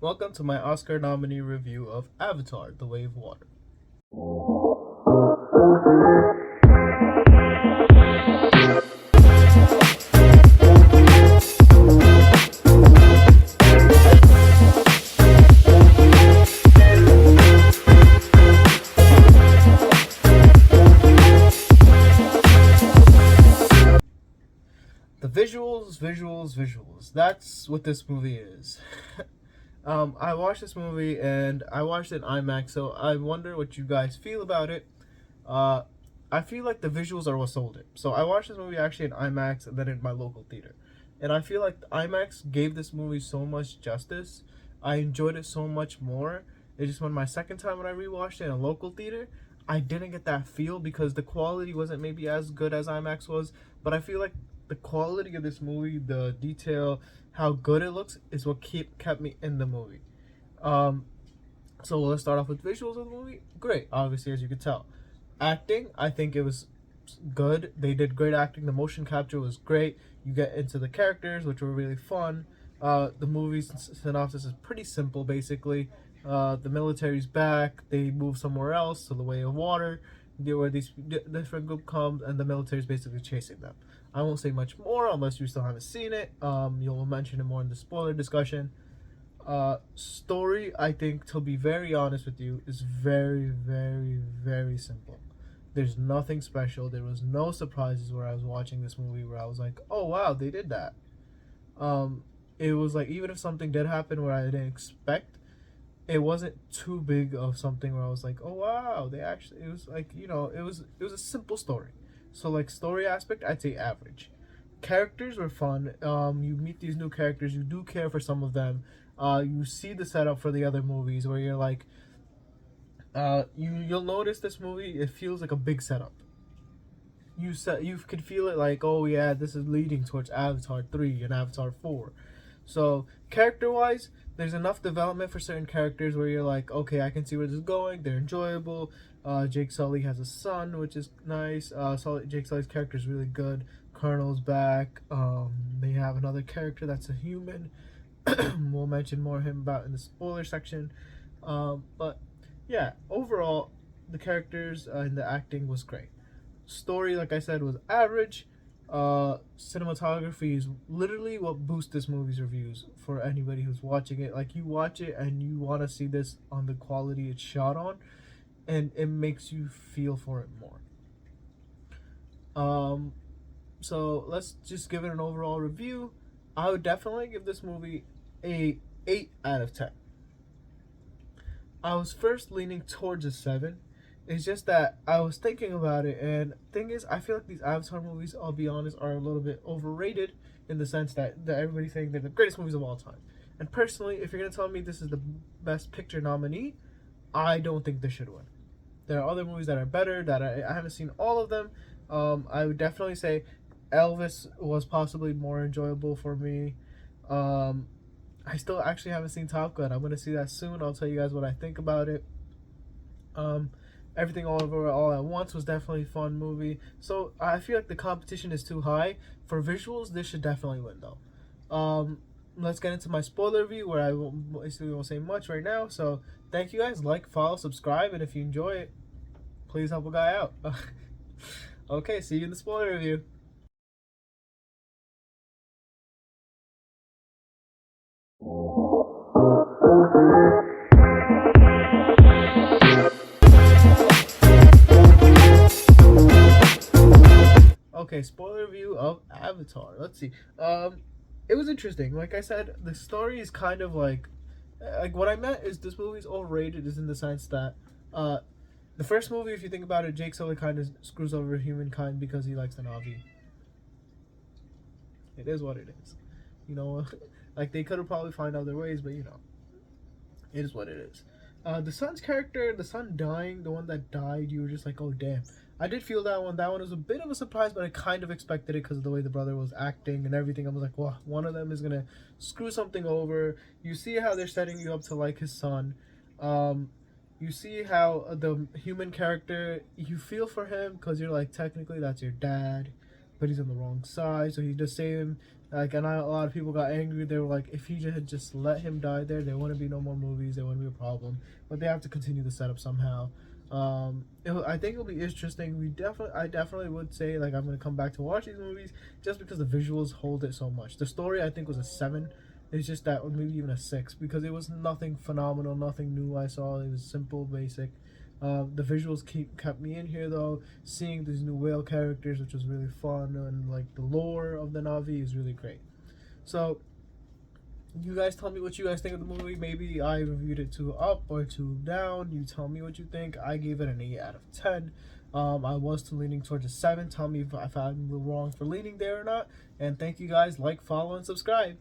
Welcome to my Oscar nominee review of Avatar: The Way of Water. The visuals. That's what this movie is. I watched this movie and I watched it in IMAX, so I wonder what you guys feel about it. Uh, I feel like the visuals are what sold it. So I watched this movie actually in IMAX and then in my local theater. And I feel like IMAX gave this movie so much justice. I enjoyed it so much more. It's just when my second time when I rewatched it in a local theater, I didn't get that feel because the quality wasn't maybe as good as IMAX was. But I feel like the quality of this movie, the detail, how good it looks, is what kept me in the movie. Um, so let's start off with visuals of the movie. Great, obviously, as you could tell. Acting, I think it was good. They did great acting. The motion capture was great. You get into the characters, which were really fun. The movie's synopsis is pretty simple, basically. The military's back. They move somewhere else to the Way of Water, where these different group comes, and the military's basically chasing them. I won't say much more unless you still haven't seen it. You'll mention it more in the spoiler discussion. Story, I think, to be very honest with you, is very, very, very simple. There's nothing special. There was no surprises where I was watching this movie where I was like, oh wow, they did that. Um, it was like even if something did happen where I didn't expect, it wasn't too big of something where I was like, oh wow, they actually. It was like it was a simple story. So like story aspect, I'd say average. Characters were fun. You meet these new characters. You do care for some of them. You see the setup for the other movies where you're like, you'll notice this movie. It feels like a big setup. You could feel it like, oh yeah, this is leading towards Avatar 3 and Avatar 4. So character wise, there's enough development for certain characters where you're like, okay, I can see where this is going. They're enjoyable. Jake Sully has a son, which is nice. Jake Sully's character is really good. Colonel's back. They have another character that's a human. We'll mention more of him about in the spoiler section. But yeah, overall, the characters and the acting was great. Story, like I said, was average. Cinematography is literally what boosts this movie's reviews for anybody who's watching it. Like you watch it and you want to see this on the quality it's shot on, and it makes you feel for it more. Um, so let's just give it an overall review. I would definitely give this movie a 8 out of 10. I was first leaning towards a 7. It's just that I was thinking about it, and thing is, I feel like these Avatar movies, I'll be honest, are a little bit overrated in the sense that everybody's saying they're the greatest movies of all time. And personally, if you're gonna tell me this is the best picture nominee, I don't think this should win. There are other movies that are better that I haven't seen all of them. I would definitely say Elvis was possibly more enjoyable for me. Um, I still actually haven't seen Top Gun. I'm gonna see that soon. I'll tell you guys what I think about it. Um, Everything All Over All at Once was definitely a fun movie. So I feel like the competition is too high for visuals. This should definitely win though. Let's get into my spoiler review where basically won't say much right now. So thank you guys. Like, follow, subscribe, and if you enjoy it, please help a guy out. Okay, see you in the spoiler review. Okay, spoiler review of Avatar. Let's see. It was interesting. Like I said, the story is kind of like what I meant is this movie's overrated is in the sense that uh the first movie, if you think about it, Jake Sully kind of screws over humankind because he likes the Navi. It is what it is. You know, like they could have probably found other ways, but it is what it is. The son's character, the son dying, the one that died, you were just like, oh damn. I did feel that one. That one was a bit of a surprise, but I kind of expected it because of the way the brother was acting and everything. I was like, well, one of them is gonna screw something over. You see how they're setting you up to like his son. Um, you see how the human character, you feel for him because you're like, technically that's your dad, but he's on the wrong side, so he just save him. Like, and a lot of people got angry. They were like, if he had just let him die there wouldn't be no more movies. There wouldn't be a problem. But they have to continue the setup somehow. I think it'll be interesting. I definitely would say like I'm gonna come back to watch these movies just because the visuals hold it so much. The story I think was a 7. It's just that, or maybe even a 6, because it was nothing phenomenal, nothing new I saw. It was simple, basic. The visuals kept me in here though. Seeing these new whale characters, which was really fun, and like the lore of the Na'vi is really great. So you guys tell me what you guys think of the movie. Maybe I reviewed it too up or too down. You tell me what you think. I gave it an 8 out of 10. I was leaning towards a 7. Tell me if I'm wrong for leaning there or not. And thank you guys. Like, follow, and subscribe.